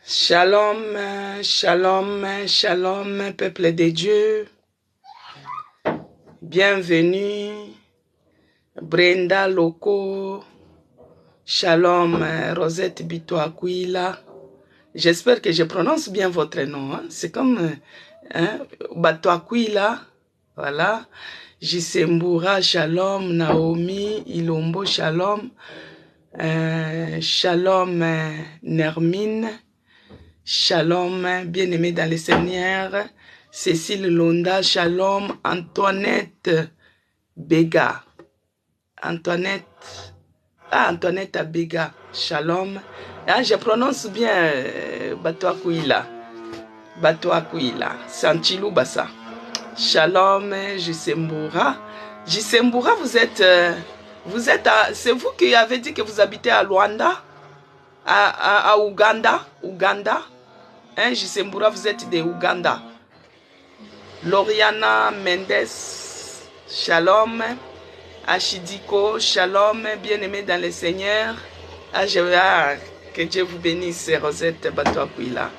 Shalom, shalom, shalom, peuple de Dieu. Bienvenue, Brenda Loco. Shalom, Rosette Bito Aquila. J'espère que je prononce bien votre nom. Hein? C'est comme Bato Aquila. Voilà. Jisembura, shalom. Naomi, Ilombo, shalom. Shalom, Nermine. Shalom, bien-aimé dans le Seigneur. Cécile Londa, shalom. Antoinette Bega. Antoinette Bega, shalom. Ah, je prononce bien Bato Aquila. Bato Aquila. Sanchilou Bassa. Shalom, Jisembura. Jisembura, c'est vous qui avez dit que vous habitez à Luanda, à Ouganda. Hein, Jisembura, vous êtes de Ouganda. Loriana Mendes, shalom. Achidiko, shalom, bien-aimé dans le Seigneur. Que Dieu vous bénisse, Rosette Bato Aquila.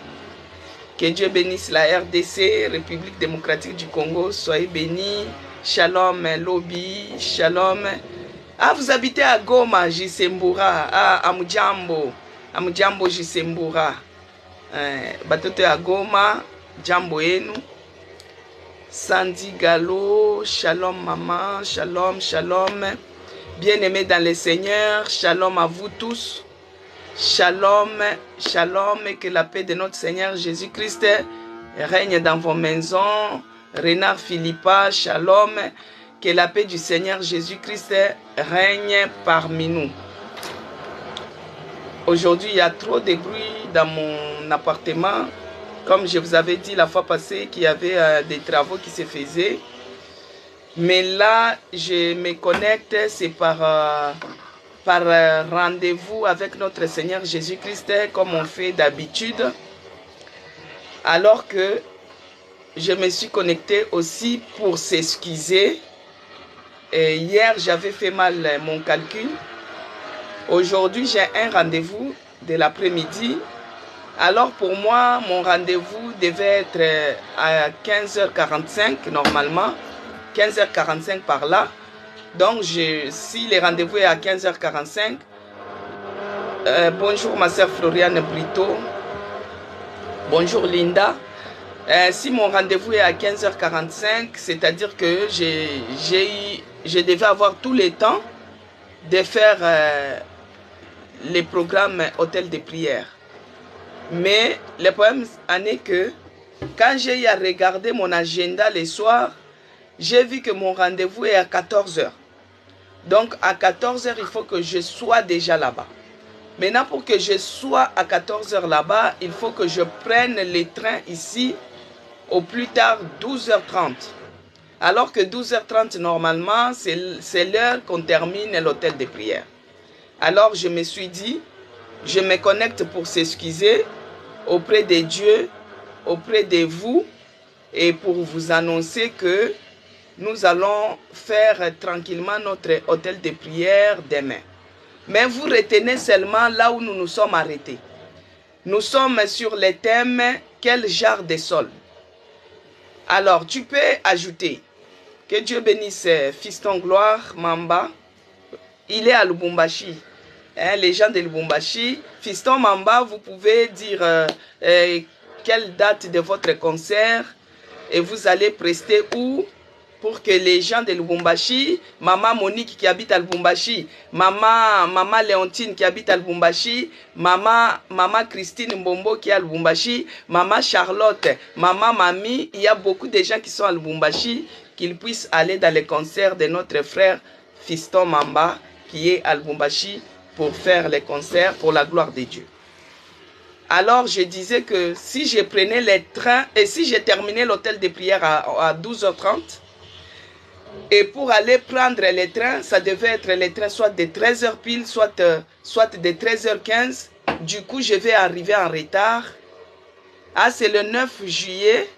Que Dieu bénisse la RDC, République démocratique du Congo. Soyez bénis. Shalom, Lobby, shalom. Ah, vous habitez à Goma, Jisembura. Ah, Amujambo, Jisembura. Batote à Goma, Jambo Enu. Sandy Gallo, shalom maman, shalom, shalom. Bien-aimés dans le Seigneur, shalom à vous tous. Shalom, shalom, et que la paix de notre Seigneur Jésus-Christ règne dans vos maisons. Renard Philippa, shalom, que la paix du Seigneur Jésus-Christ règne parmi nous. Aujourd'hui, il y a trop de bruit dans mon appartement. Comme je vous avais dit la fois passée qu'il y avait des travaux qui se faisaient. Mais là, je me connecte, c'est par rendez-vous avec notre Seigneur Jésus-Christ, comme on fait d'habitude. Alors que je me suis connecté aussi pour s'excuser. Hier, j'avais fait mal mon calcul. Aujourd'hui, j'ai un rendez-vous de l'après-midi. Alors pour moi, mon rendez-vous devait être à 15h45 normalement, 15h45 par là. Donc si le rendez-vous est à 15h45, bonjour ma soeur Floriane Brito, bonjour Linda. Si mon rendez-vous est à 15h45, c'est-à-dire que je devais avoir tout le temps de faire les programmes hôtel de prière. Mais le problème est que quand j'ai eu à regarder mon agenda le soir, j'ai vu que mon rendez-vous est à 14h. Donc à 14h, il faut que je sois déjà là-bas. Maintenant, pour que je sois à 14h là-bas, il faut que je prenne les trains ici au plus tard 12h30. Alors que 12h30, normalement, c'est l'heure qu'on termine l'hôtel de prière. Alors je me suis dit, je me connecte pour s'excuser auprès de Dieu, auprès de vous, et pour vous annoncer que nous allons faire tranquillement notre hôtel de prière demain. Mais vous retenez seulement là où nous nous sommes arrêtés. Nous sommes sur le thème « Quel genre de sol ?» Alors, tu peux ajouter que Dieu bénisse Fiston Gloire Mamba. Il est à Lubumbashi. Les gens de Lubumbashi, Fiston Mamba, vous pouvez dire quelle date de votre concert et vous allez prester où pour que les gens de Lubumbashi, maman Monique qui habite à Lubumbashi, maman Léontine qui habite à Lubumbashi, maman Christine Mbombo qui est à Lubumbashi, maman Charlotte, maman Mamie, il y a beaucoup de gens qui sont à Lubumbashi, qu'ils puissent aller dans les concerts de notre frère Fiston Mamba qui est à Lubumbashi pour faire les concerts pour la gloire de Dieu. Alors je disais que si je prenais les trains et si je terminais l'hôtel de prière à 12h30, et pour aller prendre les trains, ça devait être les trains soit de 13h pile, soit de 13h15. Du coup, je vais arriver en retard. Ah, c'est le 9 juillet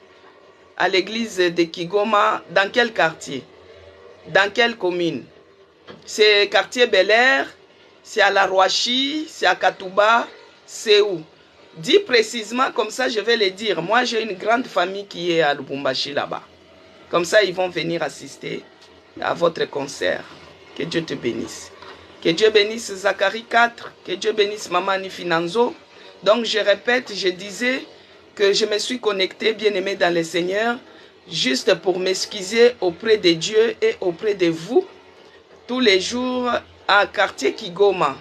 à l'église de Kigoma. Dans quel quartier? Dans quelle commune? C'est quartier Bel Air, c'est à La Roachie, c'est à Katouba, c'est où? Dis précisément, comme ça je vais le dire. Moi, j'ai une grande famille qui est à Lubumbashi là-bas. Comme ça, ils vont venir assister à votre concert. Que Dieu te bénisse. Que Dieu bénisse Zacharie 4. Que Dieu bénisse Maman Nifinanzo. Donc, je répète, je disais que je me suis connecté, bien-aimé dans le Seigneur, juste pour m'excuser auprès de Dieu et auprès de vous, tous les jours à Quartier Kigoma.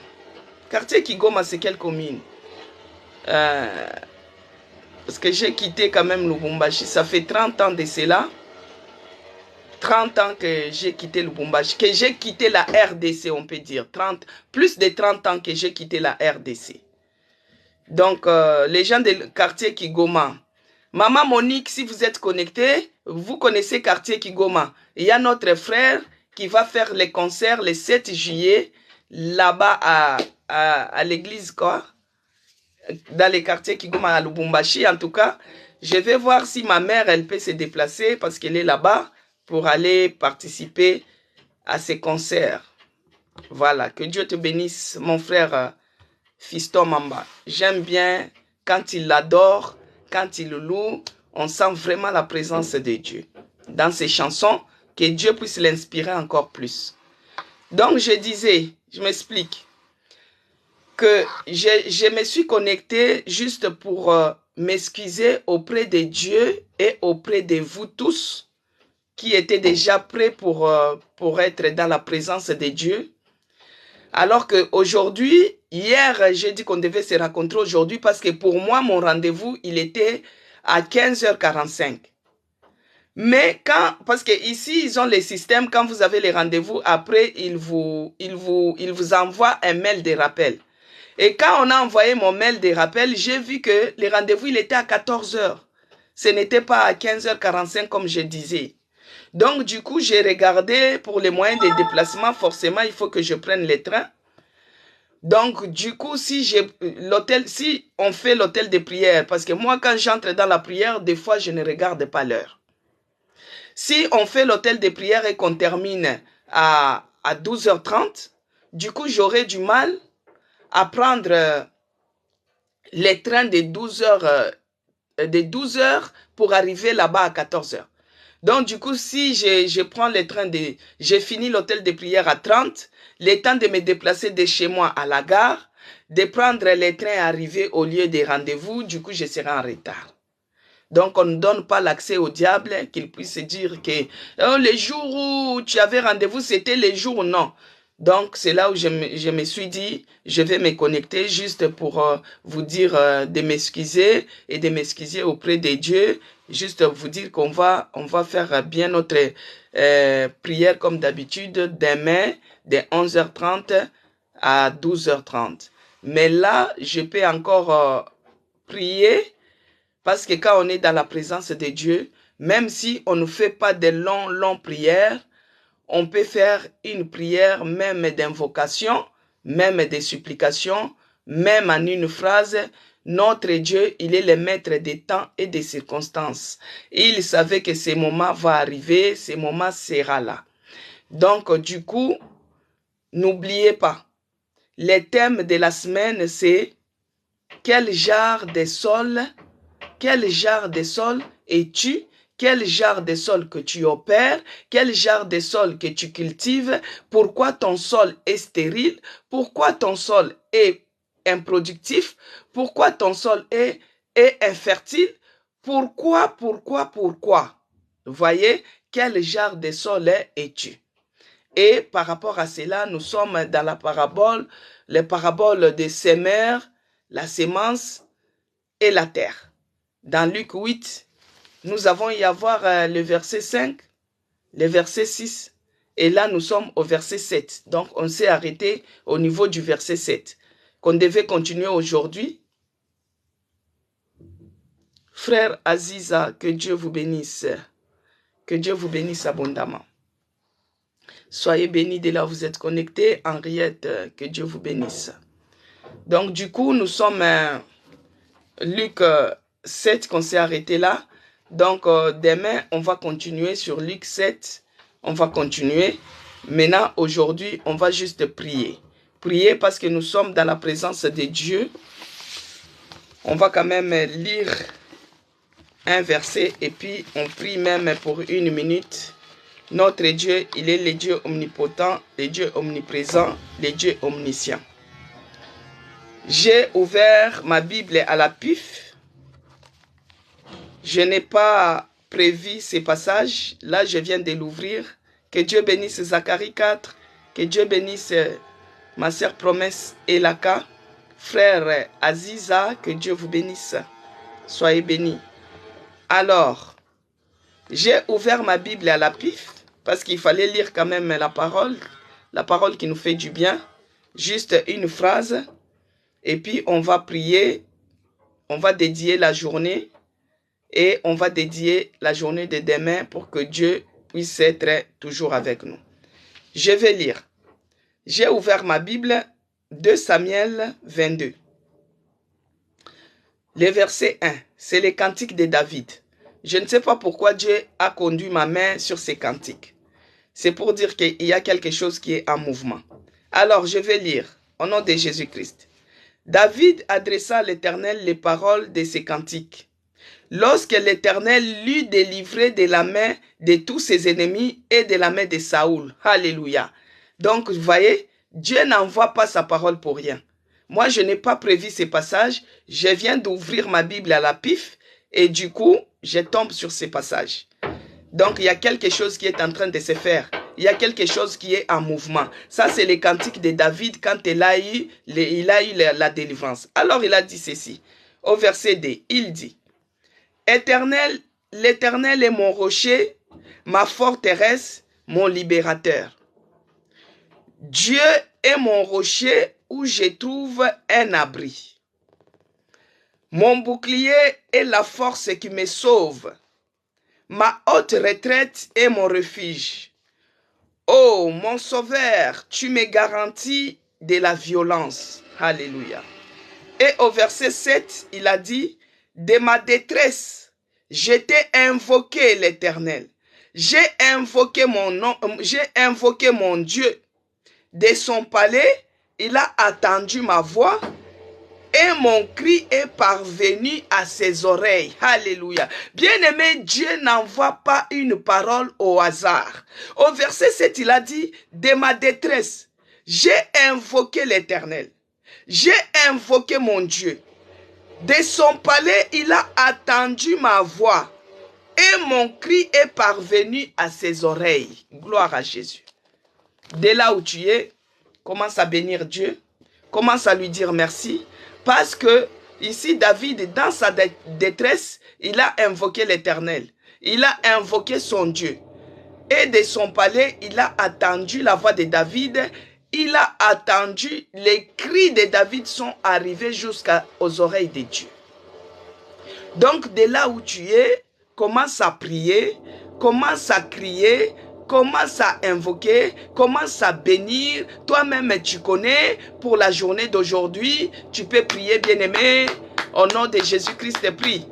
Quartier Kigoma, c'est quelle commune? Parce que j'ai quitté quand même Lubumbashi, ça fait 30 ans de cela. 30 ans que j'ai quitté Lubumbashi, que j'ai quitté la RDC, on peut dire. Plus de 30 ans que j'ai quitté la RDC. Donc, les gens du quartier Kigoma. Maman Monique, si vous êtes connecté, vous connaissez quartier Kigoma. Il y a notre frère qui va faire les concerts le 7 juillet, là-bas à l'église, quoi. Dans les quartiers Kigoma à Lubumbashi, en tout cas. Je vais voir si ma mère, elle peut se déplacer parce qu'elle est là-bas pour aller participer à ces concerts. Voilà, que Dieu te bénisse, mon frère Fiston Mamba. J'aime bien quand il l'adore, quand il le loue, on sent vraiment la présence de Dieu. Dans ses chansons, que Dieu puisse l'inspirer encore plus. Donc je disais, je m'explique, que je me suis connecté juste pour m'excuser auprès de Dieu et auprès de vous tous, qui était déjà prêt pour être dans la présence de Dieu. Alors qu'aujourd'hui, hier, j'ai dit qu'on devait se rencontrer aujourd'hui parce que pour moi, mon rendez-vous, il était à 15h45. Mais parce que ici, ils ont les systèmes, quand vous avez les rendez-vous, après, ils vous envoient un mail de rappel. Et quand on a envoyé mon mail de rappel, j'ai vu que le rendez-vous, il était à 14h. Ce n'était pas à 15h45 comme je disais. Donc, du coup, j'ai regardé pour les moyens de déplacement. Forcément, il faut que je prenne le train. Donc, du coup, si on fait l'hôtel de prière, parce que moi, quand j'entre dans la prière, des fois, je ne regarde pas l'heure. Si on fait l'hôtel de prière et qu'on termine à 12h30, du coup, j'aurai du mal à prendre les trains de 12h pour arriver là-bas à 14h. Donc, du coup, si je prends le train j'ai fini l'hôtel de prière à 30, le temps de me déplacer de chez moi à la gare, de prendre les trains et arriver au lieu des rendez-vous, du coup, je serai en retard. Donc, on ne donne pas l'accès au diable qu'il puisse dire que les jours où tu avais rendez-vous, c'était les jours, non. Donc, c'est là où je me suis dit, je vais me connecter juste pour vous dire de m'excuser et de m'excuser auprès de Dieu. Juste vous dire qu'on va faire bien notre prière comme d'habitude demain de 11h30 à 12h30. Mais là, je peux encore prier parce que quand on est dans la présence de Dieu, même si on ne fait pas de longues prières, on peut faire une prière même d'invocation, même de supplication, même en une phrase. Notre Dieu, il est le maître des temps et des circonstances. Et il savait que ce moment va arriver, ce moment sera là. Donc, du coup, n'oubliez pas, le thème de la semaine, c'est quel genre de sol es-tu? Quel genre de sol que tu opères? Quel genre de sol que tu cultives? Pourquoi ton sol est stérile? Pourquoi ton sol est improductif? Pourquoi ton sol est infertile? Pourquoi? Vous voyez, quel genre de sol es-tu? Et par rapport à cela, nous sommes dans les paraboles des semeurs, la sémence et la terre. Dans Luc 8, nous avons y avoir le verset 5, le verset 6, et là nous sommes au verset 7. Donc on s'est arrêté au niveau du verset 7, qu'on devait continuer aujourd'hui. Frère Aziza, que Dieu vous bénisse. Que Dieu vous bénisse abondamment. Soyez bénis de là où vous êtes connectés. Henriette, que Dieu vous bénisse. Donc du coup, nous sommes Luc 7 qu'on s'est arrêté là. Donc, demain, on va continuer sur Luc 7. On va continuer. Maintenant, aujourd'hui, on va juste prier. Prier parce que nous sommes dans la présence de Dieu. On va quand même lire un verset et puis on prie même pour 1 minute. Notre Dieu, il est le Dieu omnipotent, le Dieu omniprésent, le Dieu omniscient. J'ai ouvert ma Bible à la pif. Je n'ai pas prévu ces passages. Là, je viens de l'ouvrir. Que Dieu bénisse Zacharie 4. Que Dieu bénisse ma sœur Promesse Elaka. Frère Aziza, que Dieu vous bénisse. Soyez bénis. Alors, j'ai ouvert ma Bible à la pif parce qu'il fallait lire quand même la parole qui nous fait du bien. Juste une phrase. Et puis, on va prier. On va dédier la journée. Et on va dédier la journée de demain pour que Dieu puisse être toujours avec nous. Je vais lire. J'ai ouvert ma Bible, 2 Samuel 22. Le verset 1, c'est les cantiques de David. Je ne sais pas pourquoi Dieu a conduit ma main sur ces cantiques. C'est pour dire qu'il y a quelque chose qui est en mouvement. Alors, je vais lire au nom de Jésus-Christ. David adressa à l'Éternel les paroles de ces cantiques. Lorsque l'Éternel l'eut délivré de la main de tous ses ennemis et de la main de Saoul. Alléluia. Donc, vous voyez, Dieu n'envoie pas sa parole pour rien. Moi, je n'ai pas prévu ces passages. Je viens d'ouvrir ma Bible à la pif et du coup, je tombe sur ces passages. Donc, il y a quelque chose qui est en train de se faire. Il y a quelque chose qui est en mouvement. Ça, c'est les cantiques de David quand il a eu la délivrance. Alors, il a dit ceci. Au verset 2, il dit, Éternel, l'Éternel est mon rocher, ma forteresse, mon libérateur. Dieu est mon rocher où je trouve un abri. Mon bouclier est la force qui me sauve. Ma haute retraite est mon refuge. Oh, mon sauveur, tu me garantis de la violence. Alléluia. Et au verset 7, il a dit, de ma détresse, je t'ai invoqué l'Éternel. J'ai invoqué mon nom, j'ai invoqué mon Dieu. De son palais, il a attendu ma voix et mon cri est parvenu à ses oreilles. Alléluia. Bien-aimé, Dieu n'envoie pas une parole au hasard. Au verset 7, il a dit, de ma détresse, j'ai invoqué l'Éternel. J'ai invoqué mon Dieu. De son palais, il a attendu ma voix et mon cri est parvenu à ses oreilles. Gloire à Jésus. Dès là où tu es, commence à bénir Dieu, commence à lui dire merci, parce que ici David, dans sa détresse, il a invoqué l'Éternel, il a invoqué son Dieu, et de son palais, il a attendu la voix de David, il a attendu, les cris de David sont arrivés jusqu'aux oreilles de Dieu. Donc, de là où tu es, commence à prier, commence à crier, commence à invoquer, commence à bénir. Toi-même, tu connais, pour la journée d'aujourd'hui, tu peux prier, bien-aimé, au nom de Jésus-Christ, prie.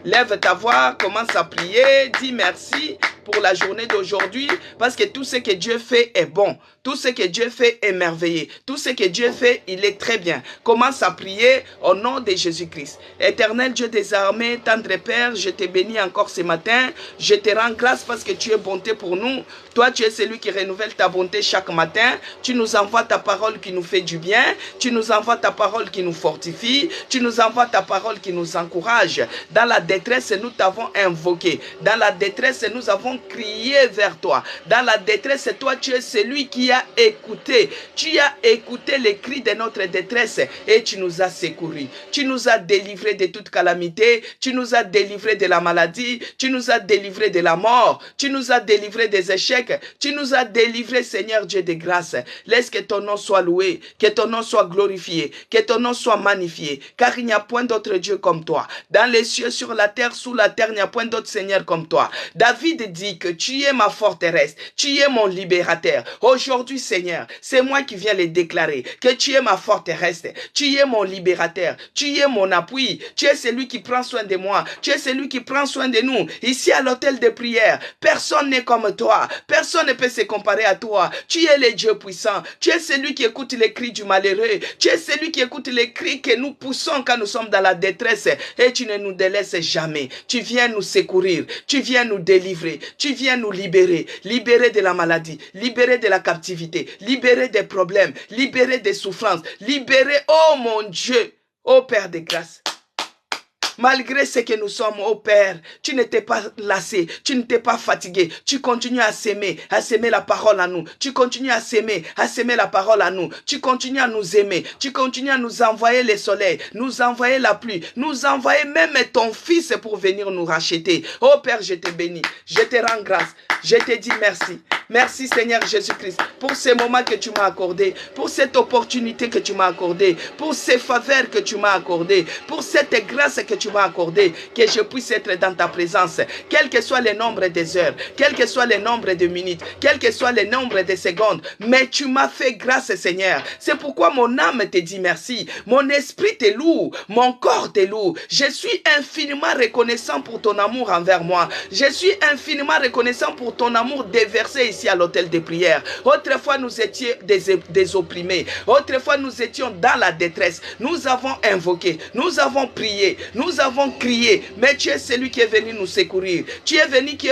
Lève ta voix, commence à prier, dis merci pour la journée d'aujourd'hui, parce que tout ce que Dieu fait est bon. Tout ce que Dieu fait est merveilleux. Tout ce que Dieu fait, il est très bien. Commence à prier au nom de Jésus-Christ. Éternel Dieu des armées, tendre Père, je te bénis encore ce matin. Je te rends grâce parce que tu es bonté pour nous. Toi, tu es celui qui renouvelle ta bonté chaque matin. Tu nous envoies ta parole qui nous fait du bien. Tu nous envoies ta parole qui nous fortifie. Tu nous envoies ta parole qui nous encourage. Dans la détresse, nous t'avons invoqué. Dans la détresse, nous avons crié vers toi. Dans la détresse, toi, tu es celui qui a écouté. Tu as écouté les cris de notre détresse et tu nous as secourus. Tu nous as délivrés de toute calamité. Tu nous as délivrés de la maladie. Tu nous as délivrés de la mort. Tu nous as délivrés des échecs. Tu nous as délivrés, Seigneur Dieu de grâce. Laisse que ton nom soit loué, que ton nom soit glorifié, que ton nom soit magnifié, car il n'y a point d'autre Dieu comme toi. Dans les cieux, sur la terre, sous la terre, il n'y a point d'autre Seigneur comme toi. David dit que tu es ma forteresse, tu es mon libérateur. Aujourd'hui, aujourd'hui, Seigneur, c'est moi qui viens les déclarer, que tu es ma forteresse, tu es mon libérateur, tu es mon appui, tu es celui qui prend soin de moi, tu es celui qui prend soin de nous. Ici à l'hôtel de prière, personne n'est comme toi, personne ne peut se comparer à toi. Tu es le Dieu puissant, tu es celui qui écoute les cris du malheureux, tu es celui qui écoute les cris que nous poussons quand nous sommes dans la détresse et tu ne nous délaisses jamais. Tu viens nous secourir, tu viens nous délivrer, tu viens nous libérer, libérer de la maladie, libérer de la captivité, libérer des problèmes, libérer des souffrances, libérer, oh mon Dieu, oh Père de grâce. Malgré ce que nous sommes, oh Père, tu ne t'es pas lassé, tu ne t'es pas fatigué, tu continues à s'aimer la parole à nous, tu continues à s'aimer la parole à nous, tu continues à nous aimer, tu continues à nous envoyer le soleil, nous envoyer la pluie, nous envoyer même ton fils pour venir nous racheter. Oh Père, je te bénis, je te rends grâce, je te dis merci. Merci Seigneur Jésus-Christ pour ces moments que tu m'as accordés, pour cette opportunité que tu m'as accordée, pour ces faveurs que tu m'as accordées, pour cette grâce que tu m'as accordée, que je puisse être dans ta présence, quel que soit le nombre des heures, quel que soit le nombre de minutes, quel que soit le nombre de secondes, mais tu m'as fait grâce Seigneur. C'est pourquoi mon âme te dit merci, mon esprit te loue, mon corps te loue. Je suis infiniment reconnaissant pour ton amour envers moi. Je suis infiniment reconnaissant pour ton amour déversé ici à l'hôtel de prière. Autrefois nous étions des opprimés, autrefois nous étions dans la détresse, nous avons invoqué, nous avons prié, nous avons crié, mais tu es celui qui est venu nous secourir, tu es celui qui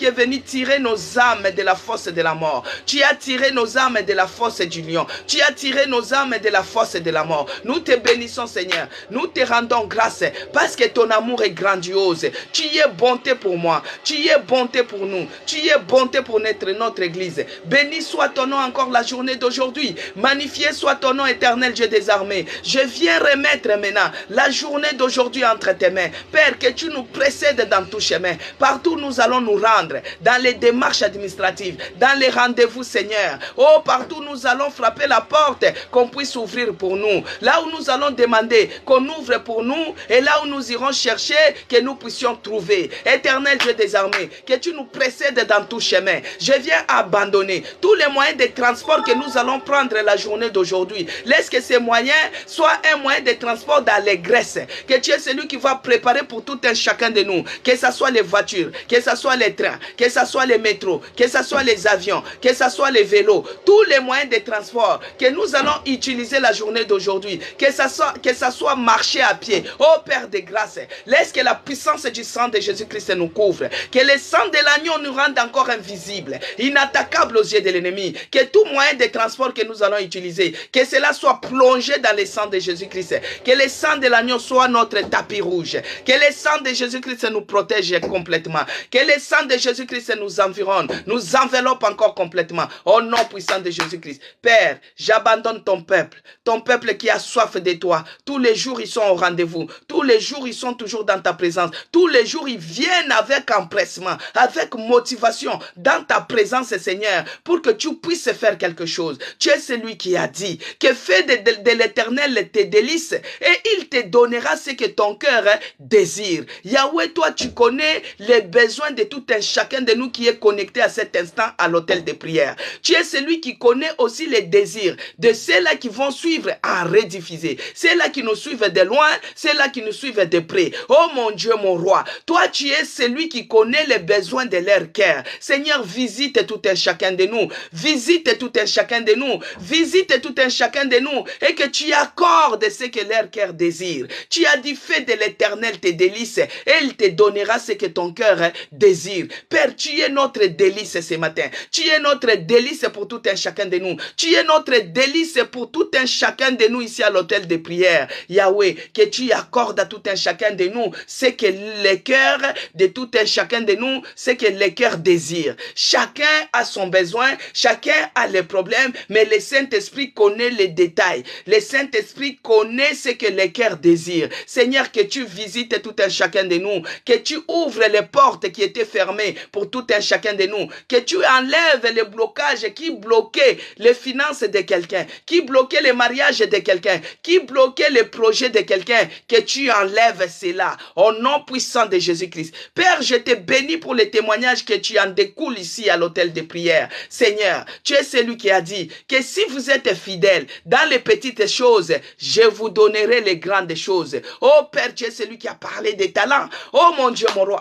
est venu tirer nos âmes de la fosse de la mort, tu as tiré nos âmes de la fosse du lion, tu as tiré nos âmes de la fosse de la mort. Nous te bénissons Seigneur, nous te rendons grâce parce que ton amour est grandiose, tu y es bonté pour moi, tu y es bonté pour nous, tu y es bonté pour notre église. Béni soit ton nom encore la journée d'aujourd'hui. Magnifié soit ton nom éternel Dieu des armées. Je viens remettre maintenant la journée d'aujourd'hui entre tes mains. Père, que tu nous précèdes dans tout chemin. Partout nous allons nous rendre, dans les démarches administratives, dans les rendez-vous Seigneur. Oh, partout nous allons frapper la porte, qu'on puisse ouvrir pour nous. Là où nous allons demander qu'on ouvre pour nous, et là où nous irons chercher, que nous puissions trouver. Éternel Dieu des armées, que tu nous précèdes dans tout chemin. Je viens abandonner tous les moyens de transport que nous allons prendre la journée d'aujourd'hui. Laisse que ces moyens soient un moyen de transport d'allégresse. Que tu es celui qui va préparer pour tout un chacun de nous. Que ce soit les voitures, que ce soit les trains, que ce soit les métros, que ce soit les avions, que ce soit les vélos. Tous les moyens de transport que nous allons utiliser la journée d'aujourd'hui. Que ce soit marcher à pied. Oh Père de grâce, laisse que la puissance du sang de Jésus-Christ nous couvre. Que le sang de l'agneau nous rende encore invisible, inattaquable aux yeux de l'ennemi. Que tout moyen de transport que nous allons utiliser, que cela soit plongé dans le sang de Jésus-Christ. Que le sang de l'agneau soit notre tapis rouge. Que le sang de Jésus-Christ nous protège complètement. Que le sang de Jésus-Christ nous environne, nous enveloppe encore complètement. Au nom puissant de Jésus-Christ. Père, j'abandonne ton peuple qui a soif de toi. Tous les jours ils sont au rendez-vous. Tous les jours ils sont toujours dans ta présence. Tous les jours ils viennent avec empressement, avec motivation dans ta présence Seigneur, pour que tu puisses faire quelque chose. Tu es celui qui a dit que fais de l'Éternel tes délices et il te donnera ce que ton cœur désire. Yahweh, toi tu connais les besoins de tout un chacun de nous qui est connecté à cet instant à l'hôtel de prière. Tu es celui qui connaît aussi les désirs de ceux-là qui vont suivre en rediffuser, ceux-là qui nous suivent de loin, ceux-là qui nous suivent de près. Oh mon Dieu, mon roi, toi tu es celui qui connaît les besoins de leur cœur. Seigneur, visite tout un chacun de nous, visite tout un chacun de nous, visite tout un chacun de nous, et que tu accordes ce que leur cœur désire. Tu as dit, fais de l'Éternel tes délices, et il te donnera ce que ton cœur désire. Père, tu es notre délice ce matin, tu es notre délice pour tout un chacun de nous, tu es notre délice pour tout un chacun de nous ici à l'hôtel de prière. Yahweh, que tu accordes à tout un chacun de nous ce que le cœur de tout un chacun de nous, ce que le cœur désire. Chacun a son besoin, chacun a les problèmes, mais le Saint-Esprit connaît les détails. Le Saint-Esprit connaît ce que le cœur désire. Seigneur, que tu visites tout un chacun de nous, que tu ouvres les portes qui étaient fermées pour tout un chacun de nous, que tu enlèves les blocages qui bloquaient les finances de quelqu'un, qui bloquaient le mariage de quelqu'un, qui bloquaient les projets de quelqu'un, que tu enlèves cela au nom puissant de Jésus-Christ. Père, je te bénis pour les témoignages que tu en découles ici ici à l'hôtel de prière. Seigneur, tu es celui qui a dit que si vous êtes fidèles dans les petites choses, je vous donnerai les grandes choses. Oh Père, tu es celui qui a parlé des talents. Oh mon Dieu, mon roi.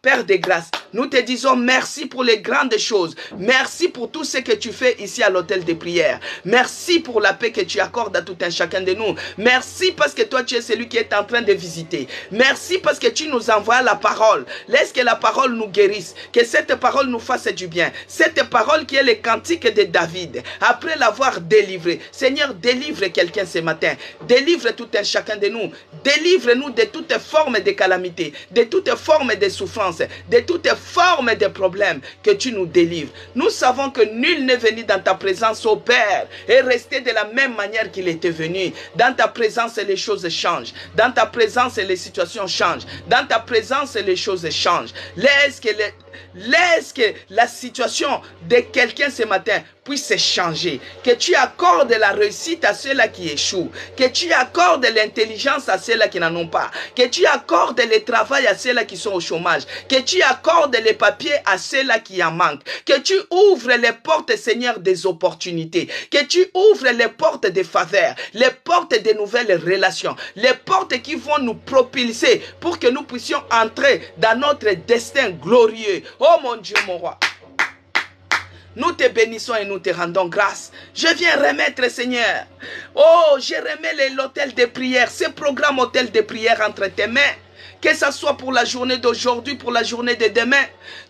Père de grâce, nous te disons merci pour les grandes choses. Merci pour tout ce que tu fais ici à l'hôtel de prière. Merci pour la paix que tu accordes à tout un chacun de nous. Merci parce que toi, tu es celui qui est en train de visiter. Merci parce que tu nous envoies la parole. Laisse que la parole nous guérisse. Que cette parole nous fasse du bien. Cette parole qui est le cantique de David. Après l'avoir délivré. Seigneur, délivre quelqu'un ce matin. Délivre tout un chacun de nous. Délivre-nous de toute forme de calamité. De toute forme de souffrance. De toutes formes de problèmes, que tu nous délivres. Nous savons que nul n'est venu dans ta présence, ô Père, et rester de la même manière qu'il était venu. Dans ta présence, les choses changent. Dans ta présence, les situations changent. Dans ta présence, les choses changent. Laisse que la situation de quelqu'un ce matin puisse changer. Que tu accordes la réussite à ceux-là qui échouent. Que tu accordes l'intelligence à ceux-là qui n'en ont pas. Que tu accordes le travail à ceux-là qui sont au chômage. Que tu accordes les papiers à ceux-là qui en manquent. Que tu ouvres les portes, Seigneur, des opportunités. Que tu ouvres les portes des faveurs. Les portes des nouvelles relations. Les portes qui vont nous propulser pour que nous puissions entrer dans notre destin glorieux. Oh mon Dieu, mon roi. Nous te bénissons et nous te rendons grâce. Je viens remettre, Seigneur. Oh, je remets l'hôtel de prière, ce programme hôtel de prière entre tes mains. Que ce soit pour la journée d'aujourd'hui, pour la journée de demain.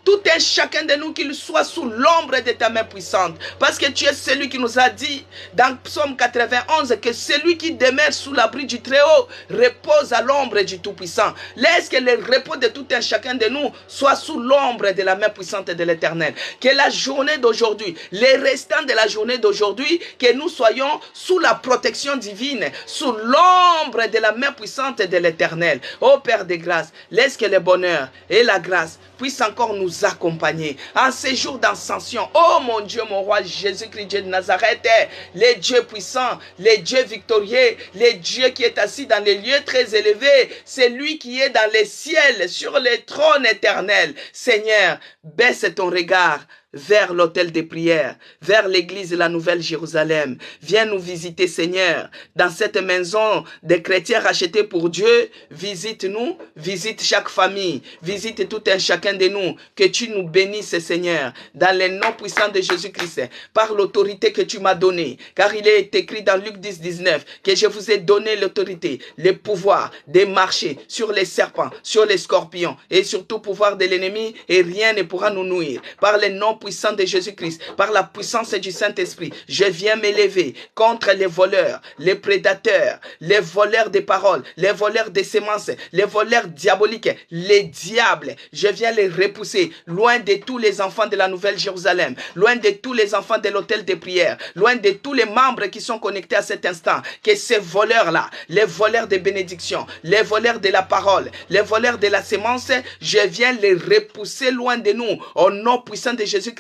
Tout un chacun de nous qu'il soit sous l'ombre de ta main puissante. Parce que tu es celui qui nous a dit dans Psaume 91 que celui qui demeure sous l'abri du Très-Haut repose à l'ombre du Tout-Puissant. Laisse que le repos de tout un chacun de nous soit sous l'ombre de la main puissante de l'Éternel. Que la journée d'aujourd'hui, les restants de la journée d'aujourd'hui, que nous soyons sous la protection divine, sous l'ombre de la main puissante de l'Éternel. Ô Père de grâce, laisse que le bonheur et la grâce puissent encore nous accompagner en ces jours d'ascension. Oh mon Dieu, mon roi Jésus-Christ, Dieu de Nazareth, les dieux puissants, les dieux victorieux, les dieux qui est assis dans les lieux très élevés, c'est lui qui est dans les ciels, sur les trônes éternels. Seigneur, baisse ton regard vers l'autel des prières, vers l'église de la Nouvelle Jérusalem. Viens nous visiter, Seigneur, dans cette maison des chrétiens rachetés pour Dieu. Visite-nous, visite chaque famille, visite tout un chacun de nous. Que tu nous bénisses, Seigneur, dans le nom puissant de Jésus-Christ, par l'autorité que tu m'as donnée. Car il est écrit dans Luc 10, 19, que je vous ai donné l'autorité, le pouvoir de marcher sur les serpents, sur les scorpions et sur tout pouvoir de l'ennemi, et rien ne pourra nous nuire. Par le nom puissant de Jésus-Christ, par la puissance du Saint-Esprit, je viens m'élever contre les voleurs, les prédateurs, les voleurs des paroles, les voleurs des semences, les voleurs diaboliques, les diables. Je viens les repousser loin de tous les enfants de la Nouvelle Jérusalem, loin de tous les enfants de l'hôtel de prière, loin de tous les membres qui sont connectés à cet instant. Que ces voleurs-là, les voleurs des bénédictions, les voleurs de la parole, les voleurs de la sémence, je viens les repousser loin de nous, au nom puissant de Jésus-Christ.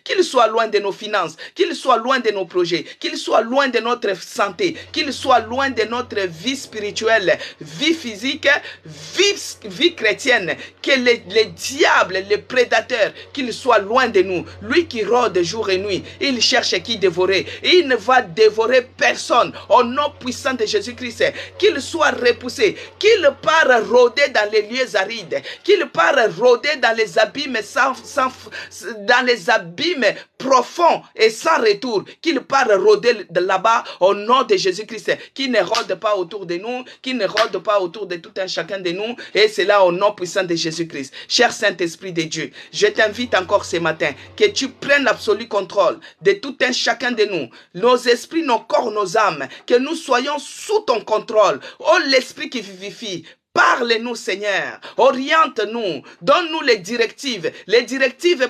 Qu'il soit loin de nos finances, qu'il soit loin de nos projets, qu'il soit loin de notre santé, qu'il soit loin de notre vie spirituelle, vie physique, vie chrétienne. Que les diables, les prédateurs, qu'ils soient loin de nous. Lui qui rôde jour et nuit, il cherche qui dévorer. Il ne va dévorer personne. Au nom puissant de Jésus-Christ, qu'il soit repoussé, qu'il part rôder dans les lieux arides, qu'il part rôder dans les abîmes dans les abîmes profonds et sans retour, qu'il part rôder de là-bas au nom de Jésus-Christ, qui ne rôde pas autour de nous, qui ne rôde pas autour de tout un chacun de nous, et c'est là au nom puissant de Jésus-Christ. Cher Saint-Esprit de Dieu, je t'invite encore ce matin que tu prennes l'absolu contrôle de tout un chacun de nous, nos esprits, nos corps, nos âmes, que nous soyons sous ton contrôle. Oh, l'Esprit qui vivifie, parle-nous, Seigneur. Oriente-nous. Donne-nous les directives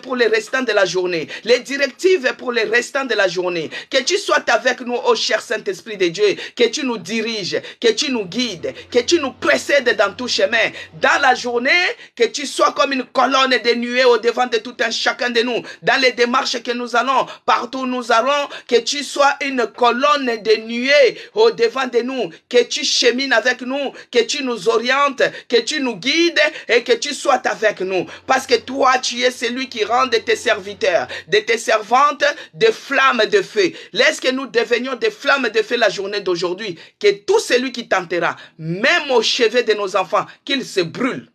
pour les restants de la journée. Les directives pour les restants de la journée. Que tu sois avec nous, ô cher Saint-Esprit de Dieu. Que tu nous diriges, que tu nous guides, que tu nous précèdes dans tout chemin. Dans la journée, que tu sois comme une colonne de nuée au devant de tout un chacun de nous. Dans les démarches que nous allons, partout où nous allons, que tu sois une colonne de nuée au devant de nous. Que tu chemines avec nous, que tu nous orientes, orientes, que tu nous guides et que tu sois avec nous. Parce que toi, tu es celui qui rend de tes serviteurs, de tes servantes, des flammes de feu. Laisse que nous devenions des flammes de feu la journée d'aujourd'hui. Que tout celui qui tentera, même au chevet de nos enfants, qu'il se brûle.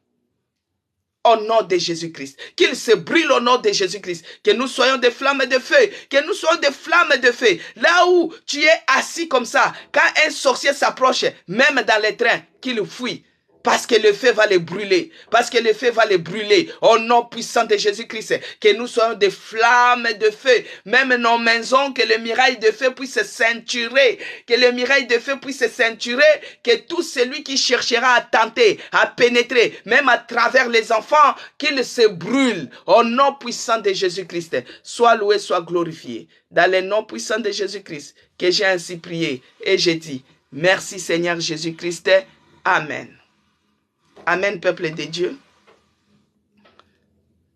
Au nom de Jésus-Christ. Qu'il se brûle au nom de Jésus-Christ. Que nous soyons des flammes de feu. Que nous soyons des flammes de feu. Là où tu es assis comme ça, quand un sorcier s'approche, même dans les trains, qu'il fuit. Parce que le feu va les brûler. Parce que le feu va les brûler. Au nom puissant de Jésus-Christ. Que nous soyons des flammes de feu. Même nos maisons, que le mirail de feu puisse se ceinturer. Que le mirail de feu puisse se ceinturer. Que tout celui qui cherchera à tenter, à pénétrer, même à travers les enfants, qu'il se brûle. Au nom puissant de Jésus-Christ. Sois loué, sois glorifié. Dans le nom puissant de Jésus-Christ, que j'ai ainsi prié. Et j'ai dit, merci Seigneur Jésus-Christ. Amen. Amen, peuple de Dieu.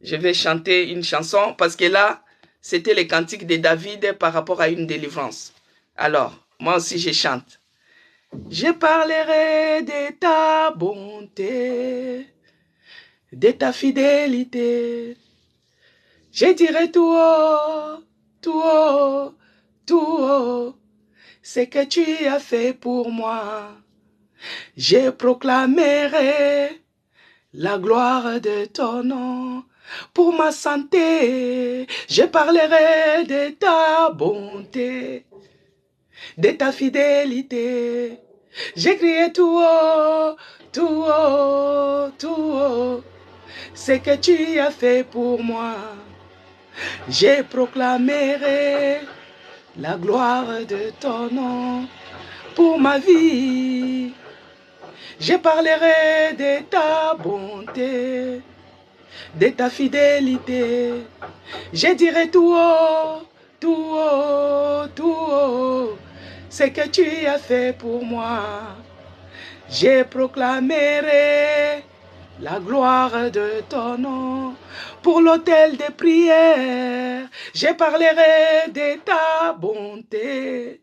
Je vais chanter une chanson parce que là, c'était le cantique de David par rapport à une délivrance. Alors, moi aussi, je chante. Je parlerai de ta bonté, de ta fidélité. Je dirai tout haut, tout haut, tout haut, ce que tu as fait pour moi. Je proclamerai la gloire de ton nom. Pour ma santé, je parlerai de ta bonté, de ta fidélité. J'ai crié tout haut, tout haut, tout haut, ce que tu as fait pour moi. Je proclamerai la gloire de ton nom. Pour ma vie, je parlerai de ta bonté, de ta fidélité. Je dirai tout haut, tout haut, tout haut, ce que tu as fait pour moi. Je proclamerai la gloire de ton nom. Pour l'autel de prière, je parlerai de ta bonté,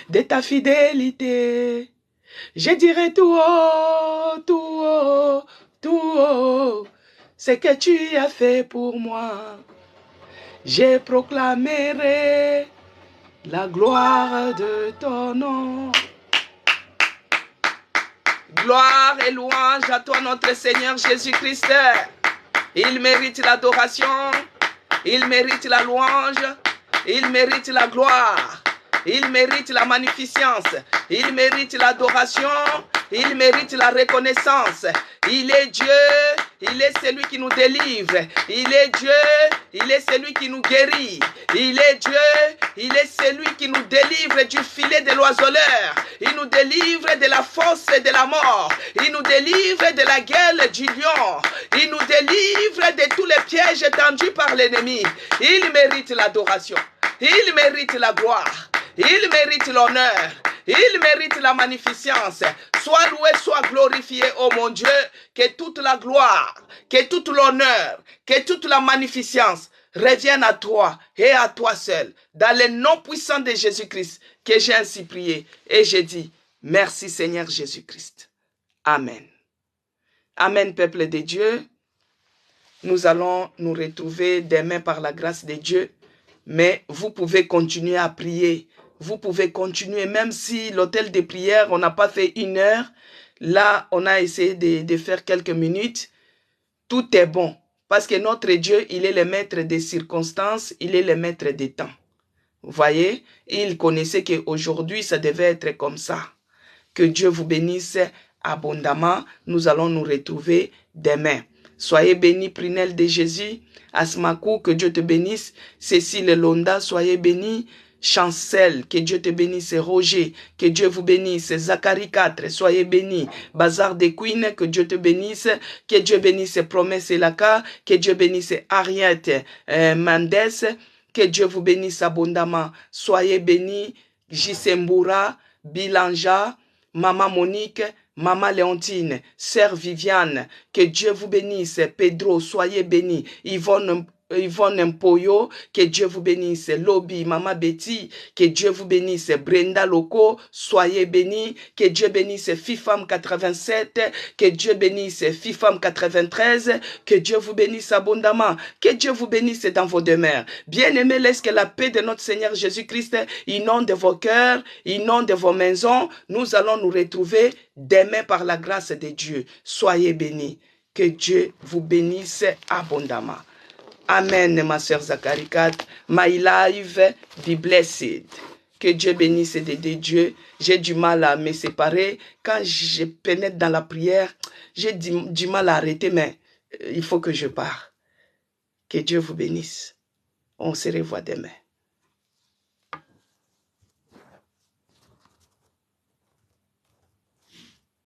de ta fidélité. Je dirai tout haut, tout haut, tout haut, ce que tu as fait pour moi. Je proclamerai la gloire de ton nom. Gloire et louange à toi, notre Seigneur Jésus-Christ. Il mérite l'adoration, il mérite la louange, il mérite la gloire. Il mérite la magnificence, il mérite l'adoration, il mérite la reconnaissance. Il est Dieu, il est celui qui nous délivre. Il est Dieu, il est celui qui nous guérit. Il est Dieu, il est celui qui nous délivre du filet de l'oiseleur. Il nous délivre de la fosse de la mort. Il nous délivre de la gueule du lion. Il nous délivre de tous les pièges tendus par l'ennemi. Il mérite l'adoration, il mérite la gloire. Il mérite l'honneur, il mérite la magnificence. Sois loué, sois glorifié, oh mon Dieu, que toute la gloire, que tout l'honneur, que toute la magnificence reviennent à toi et à toi seul. Dans le nom puissant de Jésus-Christ, que j'ai ainsi prié. Et j'ai dit, merci Seigneur Jésus-Christ. Amen. Amen, peuple de Dieu. Nous allons nous retrouver demain par la grâce de Dieu. Mais vous pouvez continuer à prier. Vous pouvez continuer, même si l'hôtel de prière, on n'a pas fait 1 heure. Là, on a essayé de faire quelques minutes. Tout est bon. Parce que notre Dieu, il est le maître des circonstances, il est le maître des temps. Vous voyez, il connaissait qu'aujourd'hui, ça devait être comme ça. Que Dieu vous bénisse abondamment. Nous allons nous retrouver demain. Soyez bénis, Prinel de Jésus. Asmakou, que Dieu te bénisse. Cécile Londa, soyez bénis. Chancel, que Dieu te bénisse. Roger, que Dieu vous bénisse. Zacharie 4, soyez bénis. Bazar de Queen, que Dieu te bénisse. Que Dieu bénisse Promesse Elaka. Que Dieu bénisse Ariette Mendes. Que Dieu vous bénisse abondamment. Soyez bénis. Jisembura, Bilanja, Maman Monique, Maman Léontine, Sœur Viviane, que Dieu vous bénisse. Pedro, soyez bénis. Yvonne Yvonne Mpoyo, que Dieu vous bénisse. Lobby, Maman Betty, que Dieu vous bénisse. Brenda Loco, soyez bénis. Que Dieu bénisse FIFAM 87, que Dieu bénisse FIFAM 93, que Dieu vous bénisse abondamment. Que Dieu vous bénisse dans vos demeures. Bien-aimés, laisse que la paix de notre Seigneur Jésus-Christ inonde vos cœurs, inonde vos maisons. Nous allons nous retrouver demain par la grâce de Dieu. Soyez bénis. Que Dieu vous bénisse abondamment. Amen, ma sœur Zakarikat. My life be blessed. Que Dieu bénisse et aide Dieu. J'ai du mal à me séparer. Quand je pénètre dans la prière, j'ai du mal à arrêter, mais il faut que je parte. Que Dieu vous bénisse. On se revoit demain.